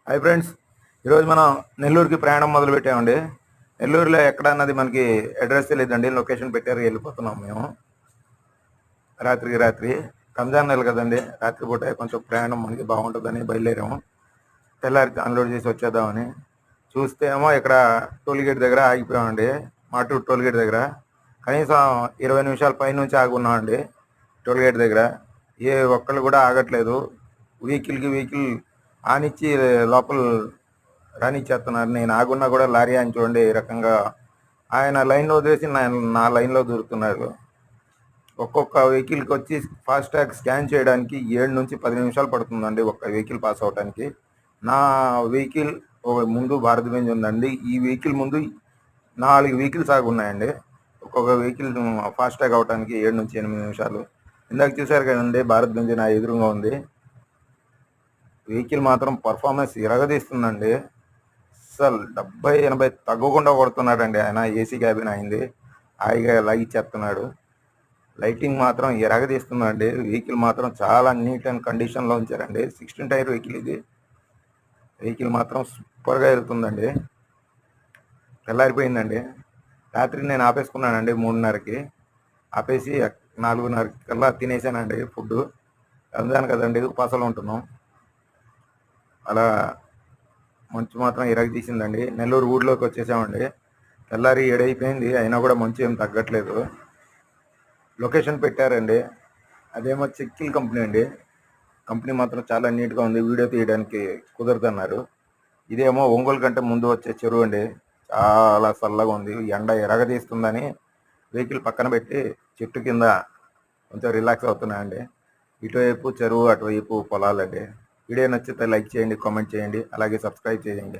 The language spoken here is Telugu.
హాయ్ ఫ్రెండ్స్, ఈరోజు మనం నెల్లూరుకి ప్రయాణం మొదలుపెట్టామండి. నెల్లూరులో ఎక్కడ అన్నది మనకి అడ్రస్ తెలియదండి. లొకేషన్ పెట్టారు, వెళ్ళిపోతున్నాం మేము. రాత్రి రంజాన్ నెల కదండి, రాత్రిపూట కొంచెం ప్రయాణం మనకి బాగుంటుందని బయలుదేరాము. తెల్లారి అన్లోడ్ చేసి వచ్చేద్దామని చూస్తే ఏమో ఇక్కడ టోల్గేట్ దగ్గర ఆగిపోయామండి. మాటూరు టోల్గేట్ దగ్గర కనీసం 20 నిమిషాల పైనుంచి ఆగి ఉన్నామండి. టోల్గేట్ దగ్గర ఏ ఒక్కళ్ళు కూడా ఆగట్లేదు. వెహికల్ ఆనిచ్చి లోపల రానిచ్చేస్తున్నారు. నేను ఆగున్నా కూడా లారీ అని చూడండి ఈ రకంగా ఆయన లైన్లో వదిలేసి నా లైన్లో దూరుతున్నారు. ఒక్కొక్క వెహికల్కి వచ్చి ఫాస్టాగ్ స్కాన్ చేయడానికి 7 నుంచి 10 నిమిషాలు పడుతుందండి ఒక్క వెహికల్ పాస్ అవడానికి. నా వెహికల్ ముందు భారత్ బెంజ్ ఉందండి. ఈ వెహికల్ ముందు 4 వెహికల్స్ ఆగి ఉన్నాయండి. ఒక్కొక్క వెహికల్ ఫాస్టాగ్ అవడానికి 7 నుంచి 8 నిమిషాలు. ఇందాక చూశారు కదండి, భారత్ బెంజ్ నా ఎదురుగా ఉంది. వెహికల్ మాత్రం పర్ఫార్మెన్స్ ఇరగదీస్తుందండి. అసలు 70-80 తగ్గకుండా కొడుతున్నాడండి ఆయన. ఏసీ క్యాబిన్ అయింది, హాయిగా లాగిచ్చేస్తున్నాడు. లైటింగ్ మాత్రం ఇరగదీస్తుందండి. వెహికల్ మాత్రం చాలా నీట్ అండ్ కండిషన్లో ఉంచారండి. 16 టైర్ వెహికల్ ఇది. వెహికల్ మాత్రం సూపర్గా వెళ్తుందండి. తెల్లారిపోయిందండి. రాత్రి నేను ఆపేసుకున్నానండి 3:30కి. ఆపేసి 4:30 కల్లా తినేసానండి ఫుడ్. రంజాన్ కదండి, ఉపాసాలు ఉంటున్నాం. అలా మంచు మాత్రం ఇరగదీసిందండి. నెల్లూరు ఊళ్ళోకి వచ్చేసామండి. తెల్లారి 7 అయిపోయింది, అయినా కూడా మంచు ఏం తగ్గట్లేదు. లొకేషన్ పెట్టారండి, అదేమో చెక్కిల్ కంపెనీ అండి. కంపెనీ మాత్రం చాలా నీట్గా ఉంది, వీడియో తీయడానికి కుదరదన్నారు. ఇదేమో ఒంగోలు కంటే ముందు వచ్చే చెరువు అండి. చాలా చల్లగా ఉంది. ఎండ ఎరగదీస్తుందని వెహికల్ పక్కన పెట్టి చెట్టు కింద కొంచెం రిలాక్స్ అవుతున్నాయండి. ఇటువైపు చెరువు, అటువైపు పొలాలండి. వీడియో నచ్చితే లైక్ చేయండి, కామెంట్ చేయండి, అలాగే సబ్స్క్రైబ్ చేయండి.